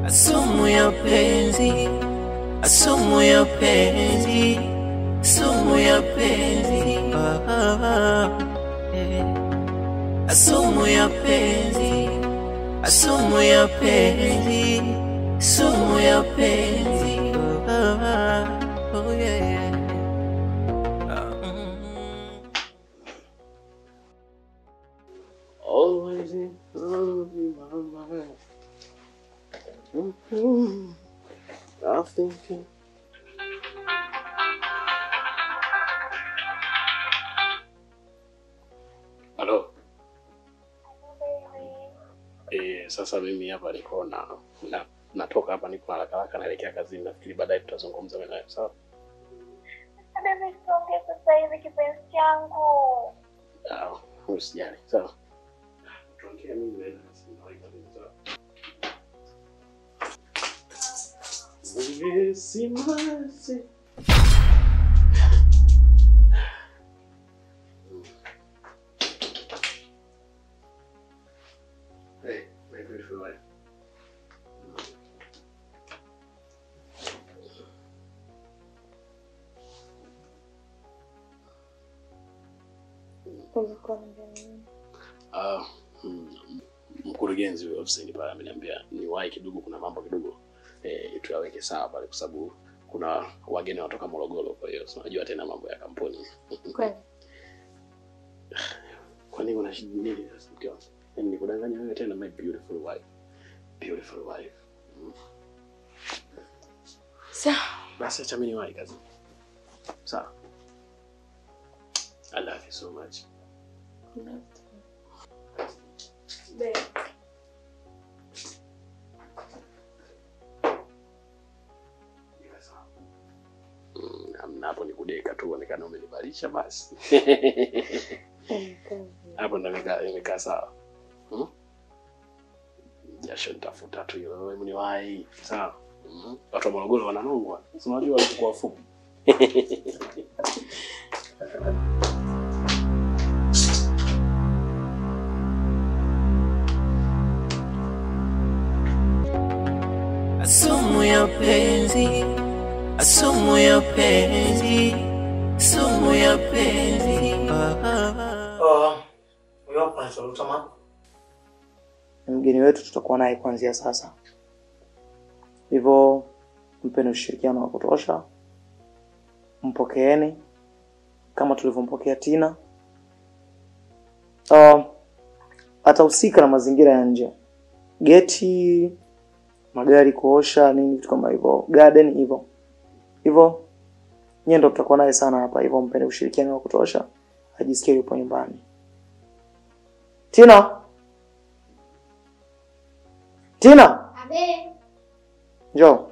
Sumu ya penzi, sumu ya penzi, sumu ya penzi, sumu ya penzi, sumu ya penzi, sumu ya penzi, oh yeah. Always in love with my mind. I'm thinking. Hello. Sasa mimi hapa niko natoka hapa, niko haraka naelekea kazini. Nafikiri baadaye tutazungumza mimi nawe, sawa? Baby, tuongee sasa hivi kipenzi changu. Usijali, sawa? Tuongee mimi naenda kazini, sawa? Simasi. Hey, my beautiful wife. Mkurugenzi wa ofisi pale ameniambia niwahi kidogo, kuna mambo kidogo tuyaweke sawa pale, kwa sababu kuna wageni kutoka Morogoro. Kwa hiyo unajua tena mambo ya kampuni. Kwani? Kwani una shida nini sasa mkiwa? Yaani nikudanganya wewe tena, my beautiful wife. Beautiful wife. Sawa. Basi acha mimi niwahi kazi. Sawa. I love you so much. Babe. Hapo ni kudeka tu, onekana umenibalisha basi. Hapo ndo nimekaa sawa. Jasho nitafuta tu hilo, wewe mniwahi, sawa? Watu wa Morogoro wananongwa. Unajua walikuwa wafupi. Sumu ya penzi, sumu ya penzi, sumu ya penzi. Huyo hapa anaitwa Tama. Mgeni wetu tutakuwa naye kuanzia sasa. Hivyo mpeni ushirikiano wa kutosha. Mpokeeni kama tulivyompokea Tina. Atahusika na mazingira ya nje. Geti, magari kuosha, nini vitu kama hivyo, garden hivyo. Hivyo nyie ndo tutakuwa naye sana hapa, hivyo mpeni ushirikiano wa kutosha. Ajisikie yupo nyumbani. Tina! Tina! Abe. Njoo.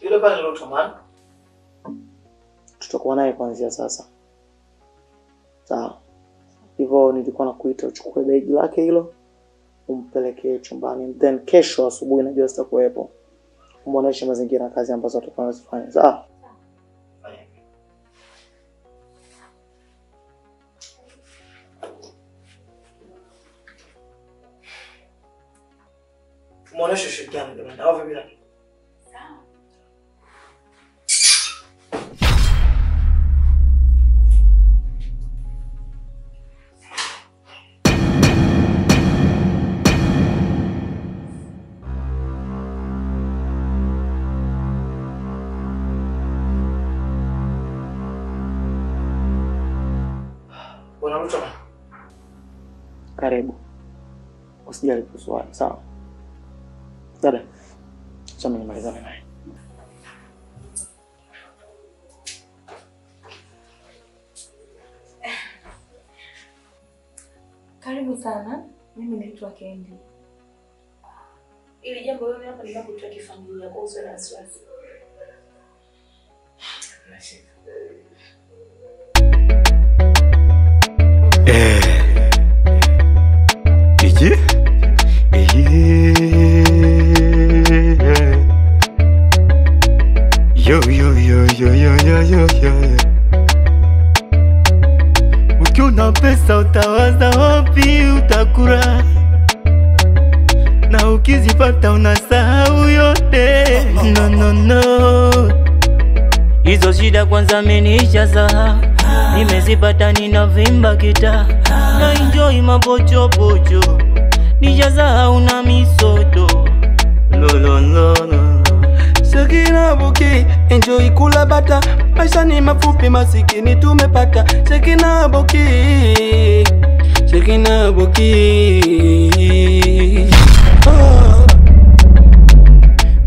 Yule pale ndio Tama. Tutakuwa naye kuanzia sasa. Sawa. Hivyo nilikuwa nakuita uchukue begi lake hilo, umpelekee chumbani. Then kesho asubuhi najua sitakuwepo. Umuoneshe mazingira ya kazi ambazo tutakuwa tunafanya. Sawa? Muoneshe ushirikiano jamani. Au vipi? Sawa. Bwana Mtoma. Karibu. Usijali kuswali, sawa? Dada. Sasa nimalizane naye. Karibu sana. Mimi naitwa Kendi. Ili jambo wewe hapa ninakutoa kifamilia kwa uso na wasiwasi. Ukiona pesa utawaza wapi utakula, na ukizipata unasahau yote. No, hizo shida kwanza menishaza, nimezipata ninavimba kita, na enjoy mapochopocho, nishasahau na misoto. Lo. Shekina boki, enjoy kula bata, maisha ni mafupi masikini tumepata. Shekina boki,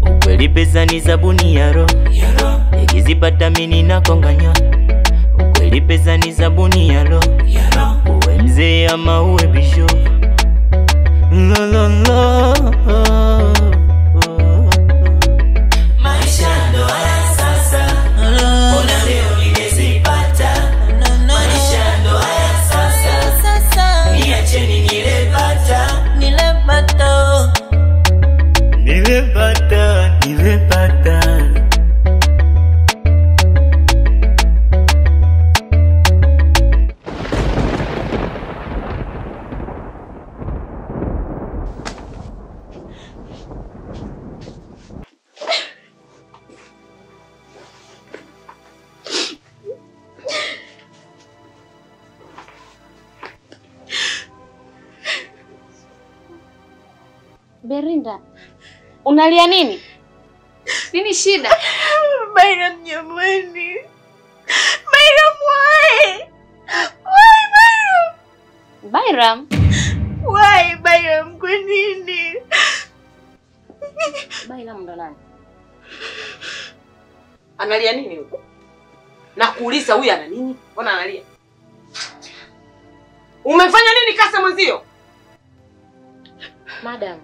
Ukweli pesa ni sabuni ya roho, ikizipata mimi nakonganya. Ukweli pesa ni sabuni ya roho, uwe mzee ama uwe bisho. Lo. Maisha ndo haya sasa, ona leo nimezipata. Maisha ndo haya sasa, niacheni nilepata. Berinda, unalia nini? Nini shida? Bayram jamani. Bayram why? Why Bayram? Bayram? Why Bayram kwa nini? Bayram ndo nani? Analia nini huko? Na kuuliza huyu ana nini? Mbona analia? Umefanya nini kasa mwenzio? Madam,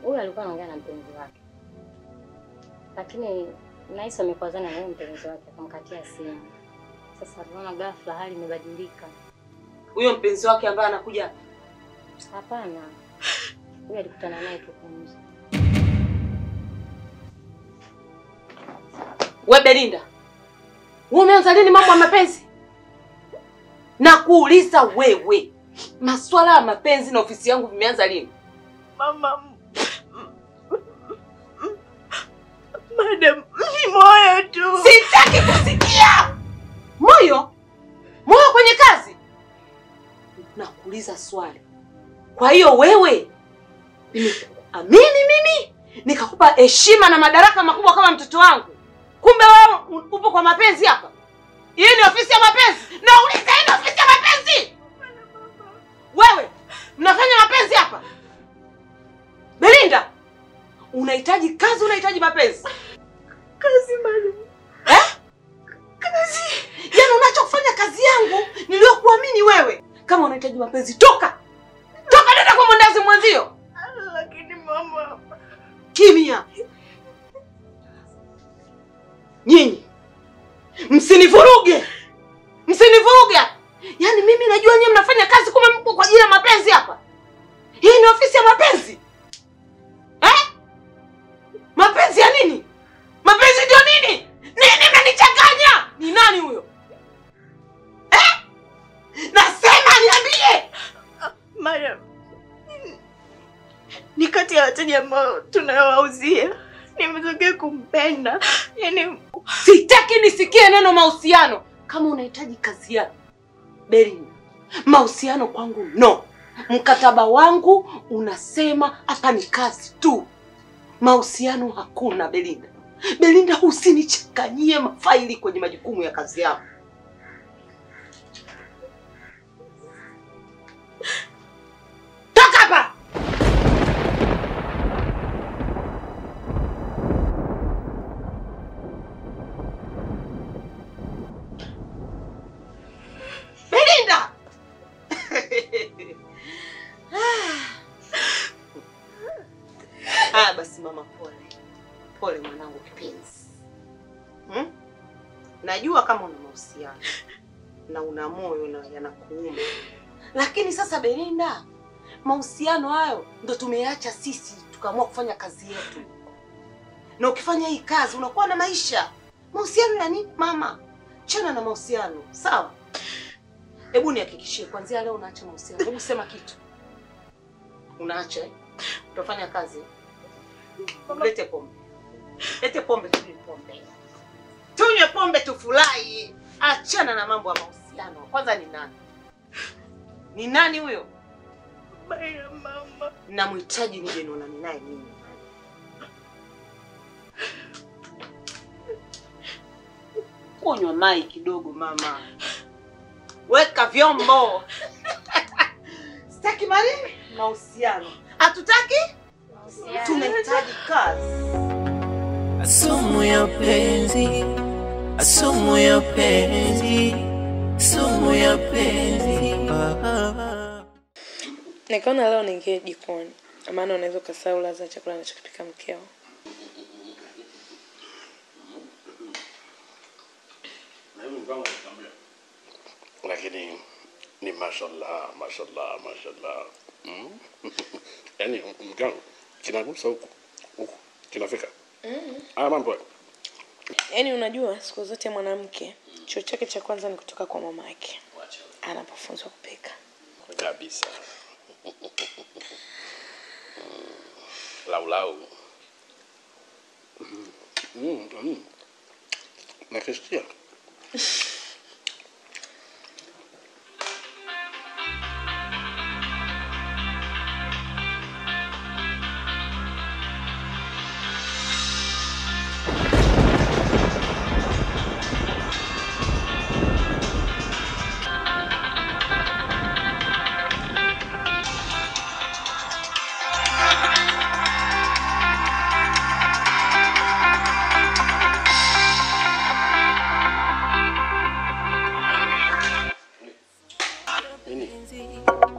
huyu alikuwa anaongea na mpenzi wake. Lakini nahisi amekwazana na mpenzi wake akamkatia simu. Sasa tunaona ghafla hali imebadilika. Huyo mpenzi wake ambaye anakuja? Hapana. Huyu alikutana naye tu nje. Wewe Berinda, wewe umeanza lini mambo ya mapenzi? Na kuuliza wewe, masuala ya mapenzi na ofisi yangu vimeanza lini? Mama, madam, ni moyo tu. Sitaki kusikia. Moyo kwenye kazi? Na kuuliza swali. Kwa hiyo wewe amini mimi nikakupa heshima na madaraka makubwa kama mtoto wangu, kumbe wewe upo kwa mapenzi hapa? Hii ni ofisi ya mapenzi? Nauliza, hii ni ofisi ya mapenzi? Wewe mnafanya mapenzi hapa? Belinda, unahitaji kazi, unahitaji mapenzi? Kazi madam. Kazi. Yaani unachofanya kazi yangu niliyokuamini wewe. Kama unahitaji mapenzi toka nenda kwa mwandazi mwenzio. Lakini mama, kimya. Nyinyi msinivuruge. Yaani mimi najua nyinyi mnafanya kazi kumbe mko kwa ajili ya mapenzi hapa. Hii ni ofisi ya mapenzi. Mapenzi ya nini? Mapenzi ndio nini? Nini mnanichanganya? Ni nani huyo? Nasema niambie. madam, ni kati ya wateja ambao tunawauzia. Nimetokea kumpenda. Yaani sitaki nisikie neno mahusiano. Kama unahitaji kazi yako Berinda, mahusiano kwangu no. Mkataba wangu unasema hapa ni kazi tu. Mahusiano hakuna Belinda. Belinda, usinichanganyie mafaili kwenye majukumu ya kazi yako. Toka hapa. Belinda. Basi mama, pole mwanangu kipenzi. Najua kama una mahusiano na una moyo na yanakuuma. Lakini sasa Belinda, mahusiano hayo ndo tumeacha sisi tukaamua kufanya kazi yetu. Na ukifanya hii kazi unakuwa na maisha. Mahusiano ya nini mama? Chana na mahusiano, sawa? Hebu nihakikishie kwanza leo unaacha mahusiano. Hebu sema kitu. Unaacha eh? Utafanya kazi. Lete pombe. Lete pombe, tunywe pombe. Tunywe pombe tufurahi. Achana na mambo ya mahusiano. Kwanza ni nani? Ni nani huyo? Baya mama. Namhitaji nije nionane naye mimi. Kunywa mai kidogo mama. Weka vyombo. Sitaki mahusiano. Hatutaki? Tunahitaji kazi. Sumu ya penzi, sumu ya penzi, sumu ya penzi. Nikaona leo niingie jikoni. Maana unaweza kusahau ladha ya chakula anachokipika mkeo. Lakini ni mashallah. Yaani mgangu kinagusa huku kinafika. Mambo. Yaani unajua siku zote mwanamke chuo chake cha kwanza ni kutoka kwa mama yake. Anapofunzwa kupika. Kabisa. Lau. Nakisikia.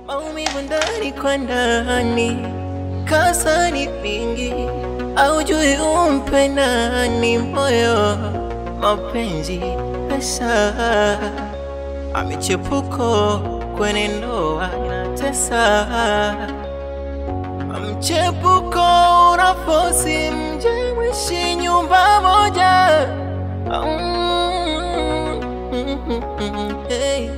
Maumivu ndani kwa ndani, kasa ni pingi, aujui umpe nani moyo, mapenzi pesa, michepuko kwenye ndoa inatesa, mchepuko unafosi mje mwishi nyumba moja. Hey.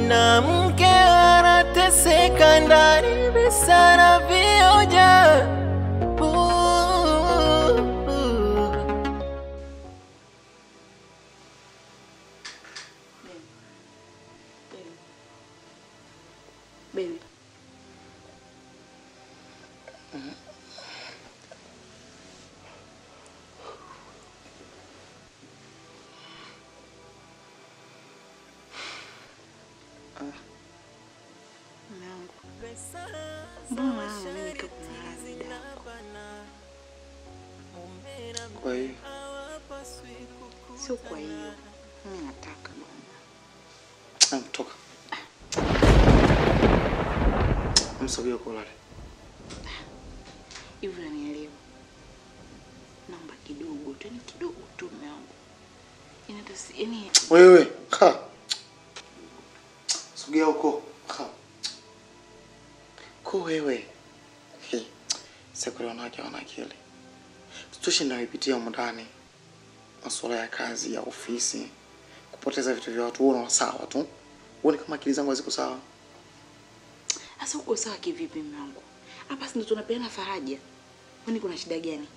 Na mke anateseka ndani visana vioja. Baby. Mbona mimi tukumaliza? Kwa hiyo Sio kwa hiyo. Mimi nataka bwana. toka. Msogea kulala. Hivi unanielewa? Naomba kidogo tu, ni kidogo tu mume wangu. Yaani Wewe, sogea huko. Kwa wewe. Sasa wanawake wana akili. Situation ninayopitia huko ndani. Masuala ya kazi, ya ofisi, kupoteza vitu vya watu, unaona sawa tu. Uone kama akili zangu haziko sawa. Sasa uko sawa kivipi mume wangu? Hapa si ndo tunapeana faraja. Kwani kuna shida gani?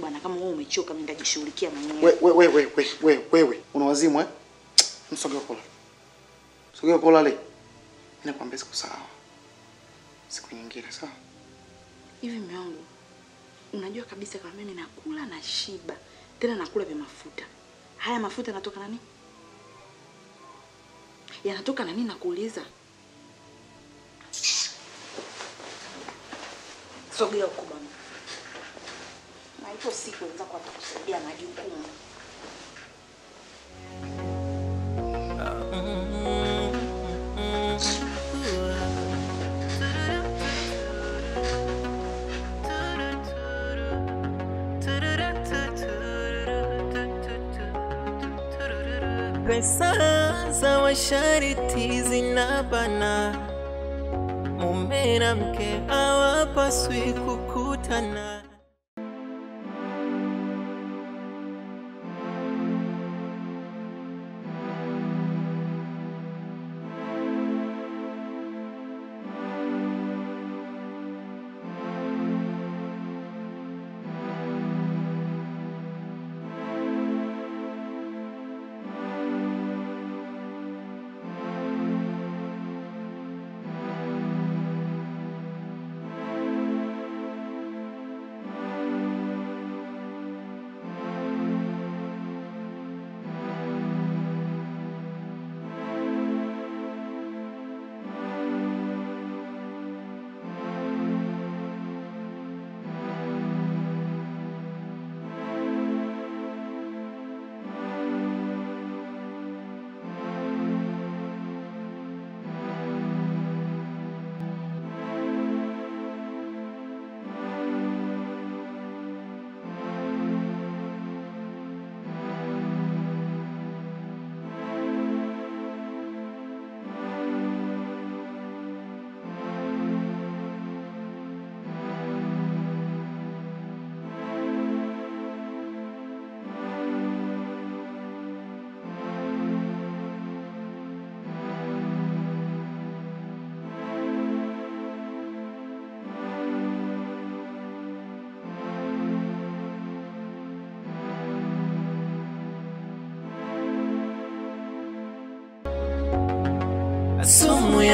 Bwana kama wewe umechoka mimi nitajishughulikia mwenyewe. Wewe, una wazimu eh? Msogea pola. Sogea pola le. Ninakwambia siku sawa. Siku nyingine sawa. Hivi mume wangu, unajua kabisa kama mimi nakula na shiba, tena nakula vya mafuta. Haya mafuta yanatoka na nini? Yanatoka na nini nakuuliza? Sogea huko bwana. Na hiyo siku unaweza kwa kukusaidia majukumu. Pesa za washariti zinabana, mume na mke hawapaswi kukutana.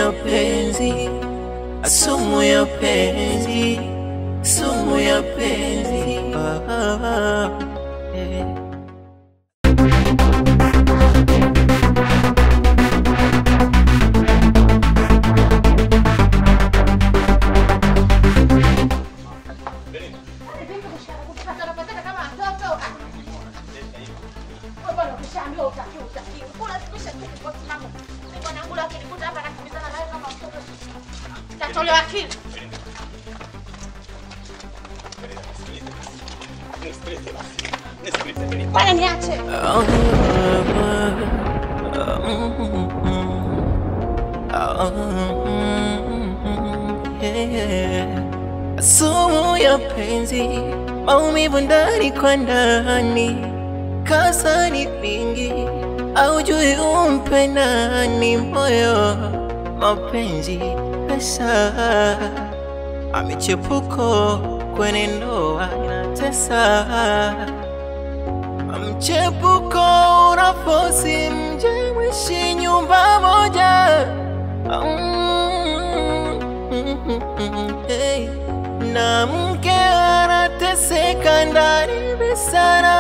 ya penzi, sumu ya penzi, sumu ya penzi. Bwana niache. Sumu ya penzi, maumivu ndani kwa ndani, kasa ni pingi, aujui umpe nani moyo, mapenzi pesa, michepuko kwenye ndoa inatesa. Mchepuko unafosi mje mwishi nyumba moja. Hey. Na mke anateseka ndani, bisa na